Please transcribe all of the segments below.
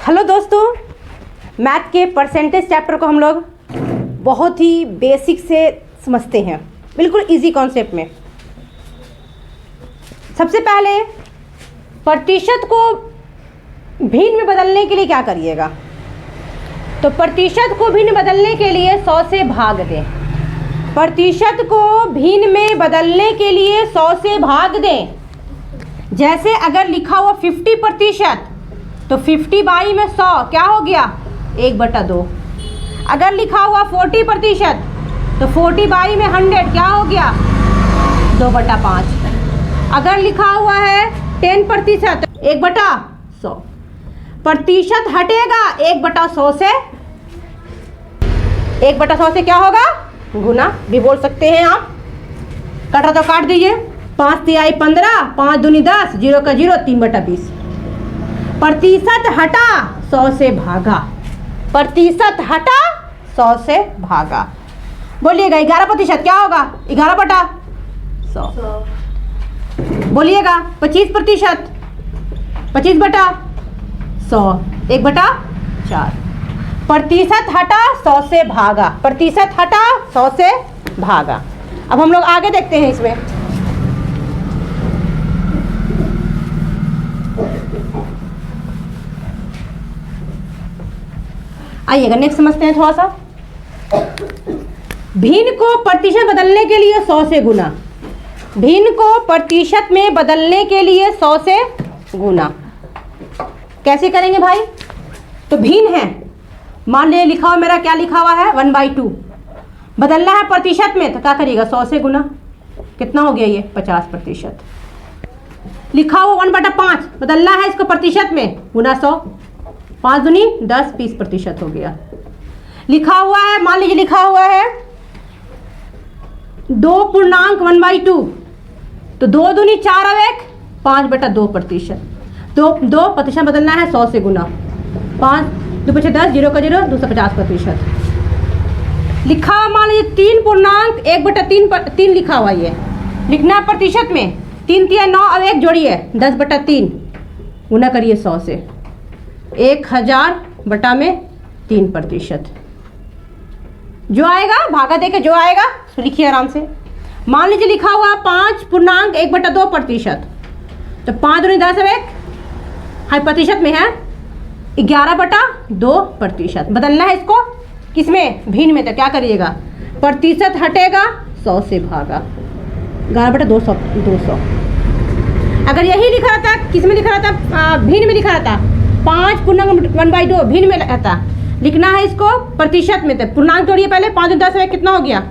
Hello दोस्तों, math के percentage chapter को हम लोग बहुत ही बेसिक से समझते हैं, बिल्कुल इजी कॉन्सेप्ट में। सबसे पहले प्रतिशत को भिन्न में बदलने के लिए क्या करिएगा, तो प्रतिशत को भिन्न बदलने के लिए 100 से भाग दें। प्रतिशत को भिन्न में बदलने के लिए 100 से भाग दें। जैसे अगर लिखा हुआ 50% तो 50 में 100 क्या हो गया, 1/2। अगर लिखा हुआ 40% तो 40 में 100 क्या हो गया, 2/5। अगर लिखा हुआ है 10% 1/100। प्रतिशत हटेगा 1/100 से, 1/100 से क्या होगा, गुना भी बोल सकते हैं आप। काटा तो काट दीजिए, 5 तिहाई 15, 5 दूनी 10, 0 का 0, 3/20। प्रतिशत हटा 100 से भागा, प्रतिशत हटा 100 से भागा। बोलिएगा 11% क्या होगा, 11/100। बोलिएगा 25%, 25/100, 1/4। प्रतिशत हटा 100 से भागा, प्रतिशत हटा 100 से भागा। अब हम लोग आगे देखते हैं इसमें। आइएगा नेक्स्ट समझते हैं थोड़ा सा। भिन्न को प्रतिशत बदलने के लिए 100 से गुना, भिन्न को प्रतिशत में बदलने के लिए 100 से गुना। कैसे करेंगे भाई, तो भिन्न है, मान लीजिए लिखा हुआ मेरा क्या लिखा हुआ है 1/2, बदलना है प्रतिशत में तो क्या करिएगा 100 से गुना। कितना हो गया ये 50%। लिखा हुआ 1/5, बदलना है इसको प्रतिशत में, गुना 100, 5 दूनी 10, 20% हो गया। लिखा हुआ है, मान लीजिए लिखा हुआ है 2 1/2 तो 2 दूनी 4 और 1 5/2%। 2% बदलना है 100 से गुना, 5 2 5 10, 0 का 0, 250%। लिखा हुआ मान लीजिए 3 लिखा हुआ, ये लिखना है प्रतिशत में, 3 तिहाई 9 और 1 जोड़िए 10/3, गुना करिए 100 से, 1000/3%। जो आएगा भागा देके जो आएगा तो लिखिए आराम से। मान लीजिए लिखा हुआ 5.1/2%, तो 5 दूनी 10 और 1 हाई प्रतिशत में है 11/2%। बदलना है इसको किसमें, भिन्न में, तो क्या करिएगा, प्रतिशत हटेगा 100 से भागा, 11/200। अगर यही लिखा रहता, किस में लिखा रहता, भिन्न में लिखा रहता, 5 भिन्न में रहता, लिखना है इसको प्रतिशत में, तो पूर्णांक जोड़िए पहले, 5 10 में कितना हो गया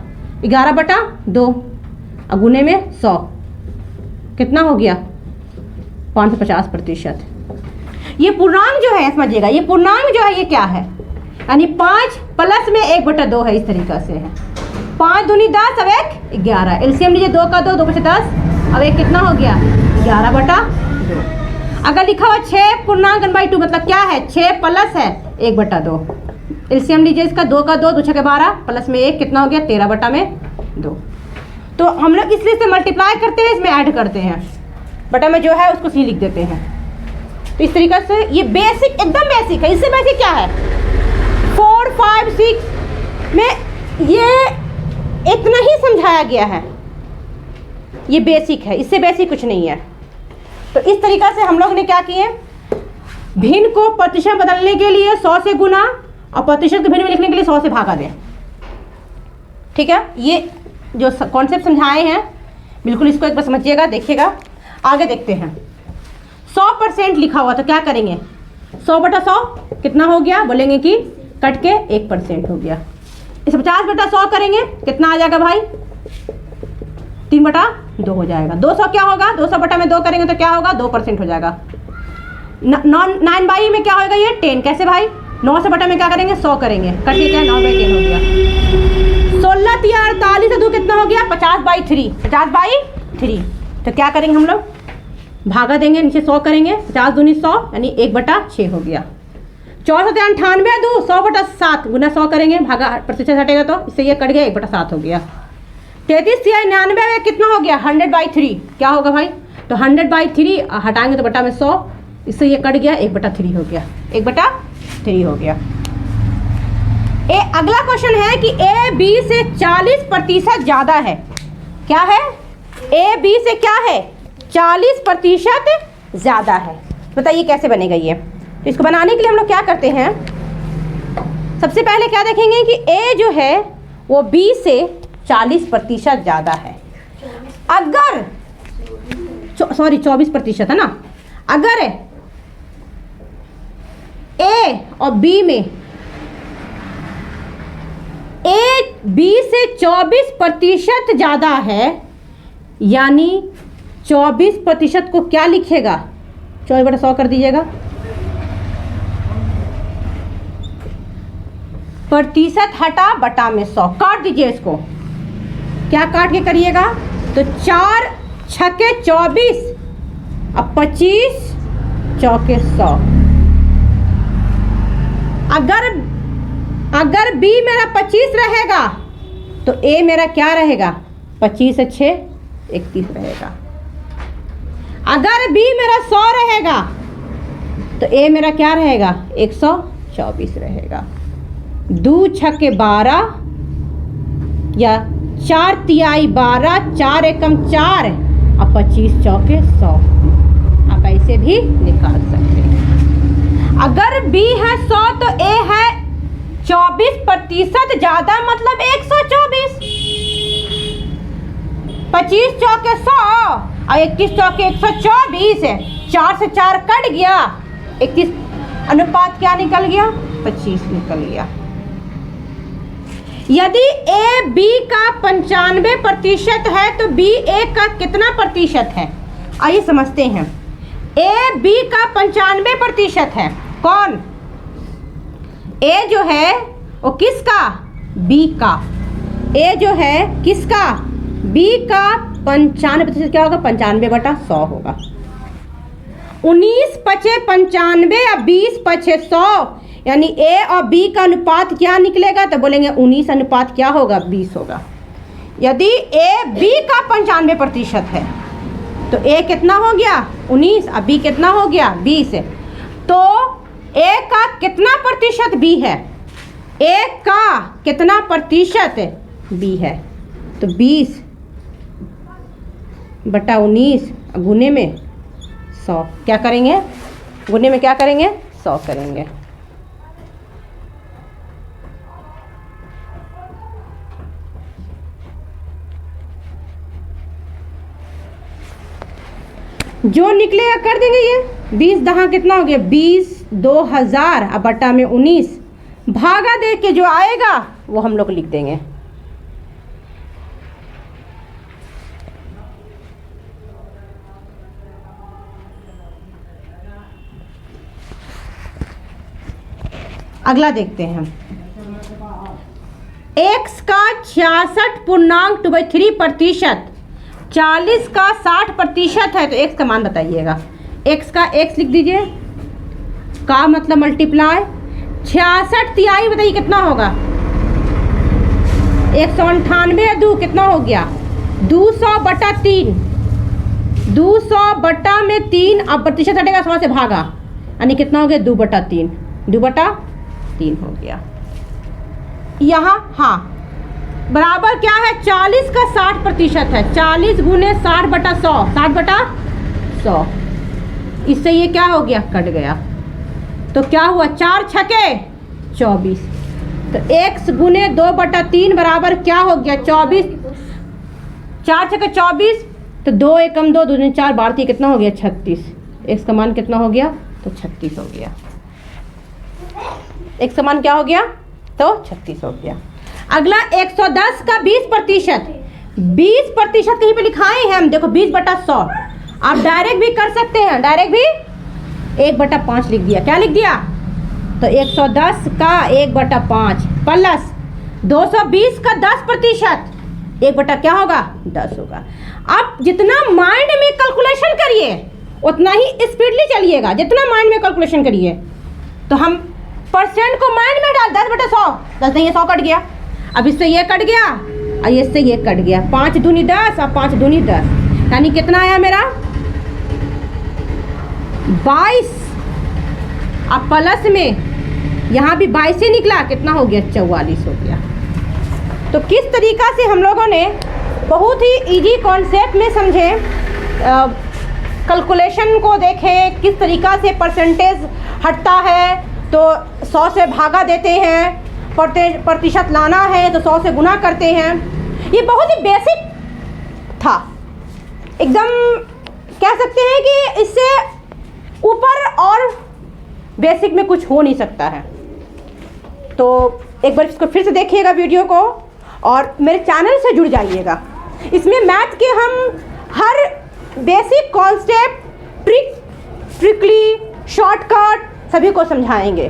11/2 और गुने में 100 कितना हो गया 550%। ये पूर्णांक जो है समझिएगा, ये पूर्णांक जो है ये क्या है, यानी 5 प्लस में 1/2 है, इस तरीका से है। 5 दूनी 10 और 1 11, एलसीएम लीजिए 2 का 2, 2 5 10 अब 1 कितना हो गया 11/2। अगर लिखा हुआ 6.1/2 मतलब क्या है, 6 प्लस है 1/2, एलसीएम लीजिए इसका 2 का 2, 2 6 12 प्लस में 1 कितना हो गया 13/2। तो हम लोग इसलिए से मल्टीप्लाई करते हैं, इसमें ऐड करते हैं, बटा में जो है उसको सी लिख देते हैं। तो इस तरीके से ये बेसिक, एकदम बेसिक है। इससे बेसिक क्या है, 4 5 6 में ये इतना ही समझाया गया है, ये बेसिक है, इससे बेसिक कुछ नहीं है। तो इस तरीक़ा से हम लोग ने क्या किए, भिन्न को प्रतिशत बदलने के लिए 100 से गुना और प्रतिशत को भिन्न में लिखने के लिए 100 से भागा दें। ठीक है, ये जो कॉन्सेप्ट समझाए हैं बिल्कुल इसको एक बार समझिएगा, देखिएगा। आगे देखते हैं। 100% लिखा हुआ तो क्या करेंगे, 100/100 कितना हो गया, बोलेंगे कि कट के 1% हो गया। इसे 50/100 करेंगे कितना आ जाएगा भाई, 3/2 हो जाएगा। 200 क्या होगा, 200/2 करेंगे तो क्या होगा 2% हो जाएगा। 9 में क्या होगा ये 10, कैसे भाई, 900 में क्या करेंगे 100 करेंगे, कटिए क्या 9/10 हो गया। 16 तिहाई 48 2 कितना हो गया 50/3, 50/3। तो क्या करेंगे हम लोग, भागा देंगे, नीचे 100 करेंगे, 50 दूनी 100 यानी 1/6 हो गया। 14 98 2 100/7 गुना 100 करेंगे, भागा प्रतिशत हटेगा तो इससे ये कट गया 1/7 हो गया। 33 तिहाई 99 कितना हो गया 100/3, क्या होगा भाई, तो 100/3 हटाएंगे तो बटा में 100, इससे ये कट गया 1/3 हो गया, 1/3 3 हो गया। अगला क्वेश्चन है कि ए बी से 40% ज़्यादा है। क्या है? ए बी से क्या है? 40% ज़्यादा है। बताइए कैसे बनेगा ये। तो इसको बनाने के लिए हम लोग क्या करते हैं, सबसे पहले क्या देखेंगे कि ए जो है वो बी से 40% ज़्यादा है। अगर 24% है ना, अगर ए और बी में ए बी से 24% ज़्यादा है, यानी 24% को क्या लिखेगा? 24/100 कर दीजिएगा। प्रतिशत हटा बटा में 100 काट दीजिए इसको। क्या काट के करिएगा? तो 4 छके 24 अब 25 चौके 100। अगर बी मेरा 25 रहेगा तो ए मेरा क्या रहेगा? 25 से 6 31 रहेगा। अगर बी मेरा 100 रहेगा तो ए मेरा क्या रहेगा? 124 रहेगा। 2 छके 12 या 4 तिहाई 12, 4 एकम 4 और 25 चौके 100। आप ऐसे भी निकाल सकते हैं। अगर बी है 100 तो ए है 24% ज़्यादा, मतलब 124। 25 चौके 100 और 21 चौके 124 है। 4 से 4 कट गया, 21 अनुपात क्या निकल गया? 25 निकल गया। यदि ए बी का 95% है तो बी ए का कितना प्रतिशत है? आइए समझते हैं। ए बी का 95% है। कौन? ए जो है वो किसका? बी का। ए जो है किसका? बी का 95% क्या होगा? 95/100 होगा। 19 पचे 95 या 20 पचे 100, यानी ए और बी का अनुपात क्या निकलेगा? तो बोलेंगे 19 अनुपात क्या होगा? 20 होगा। यदि ए बी का 95% है तो ए कितना हो गया? 19 और बी कितना हो गया? 20। तो ए का कितना प्रतिशत बी है? ए का कितना प्रतिशत बी है? तो 20/19 गुने में 100। क्या करेंगे? गुने में क्या करेंगे? 100 करेंगे। जो निकलेगा कर देंगे। ये 20 दहा कितना हो गया? 20 2000 अब बटा में 19 भागा दे के जो आएगा वो हम लोग लिख देंगे। अगला देखते हैं। x का 66.23%, 40 का 60% है तो x का मान बताइएगा। x का x लिख दीजिए, का मतलब मल्टीप्लाई 66 तिहाई बताइए कितना होगा? 198 2 कितना हो गया? 200/3। 200/3 अब प्रतिशत हटेगा 100 से भागा, यानी कितना हो गया? 2/3। 2/3 हो गया। यहाँ हाँ बराबर क्या है? 40 का 60% है। 40 गुने 60/100, 60/100। इससे ये क्या हो गया? कट गया। तो क्या हुआ? 4 छके 24। तो x गुने 2/3 बराबर क्या हो गया? 24। 4 छके 24 तो 2 एकम 2 2 4 12 कितना हो गया? 36। x का मान कितना हो गया? तो 36 हो गया। x का मान क्या हो गया? तो 36 हो गया। अगला 110 का 20%। 20% कहीं पे लिखाए हैं हम, देखो 20/100। आप डायरेक्ट भी कर सकते हैं, डायरेक्ट भी 1/5 लिख दिया। क्या लिख दिया? तो 110 का 1/5 प्लस 220 का 10%, 1/ क्या होगा? 10 होगा। आप जितना माइंड में कैलकुलेशन करिए उतना ही स्पीडली चलिएगा। जितना माइंड में कैलकुलेशन करिए, तो हम परसेंट को माइंड में डाल 10/100। 10 नहीं, 100 कट गया। अब इससे ये कट गया और इससे ये कट गया। 5 दूनी 10 और 5 दूनी 10, यानी कितना आया मेरा? 22। अब प्लस में यहाँ भी 22 से निकला, कितना हो गया 44 हो गया। तो किस तरीक़ा से हम लोगों ने बहुत ही इजी कॉन्सेप्ट में समझे, कैलकुलेशन को देखें, किस तरीक़ा से परसेंटेज हटता है तो 100 से भागा देते हैं, प्रतिशत लाना है तो 100 से गुना करते हैं। ये बहुत ही बेसिक था, एकदम कह सकते हैं कि इससे ऊपर और बेसिक में कुछ हो नहीं सकता है। तो एक बार इसको फिर से देखिएगा वीडियो को और मेरे चैनल से जुड़ जाइएगा। इसमें मैथ के हम हर बेसिक कॉन्सेप्ट, ट्रिकली, शॉर्टकट सभी को समझाएंगे।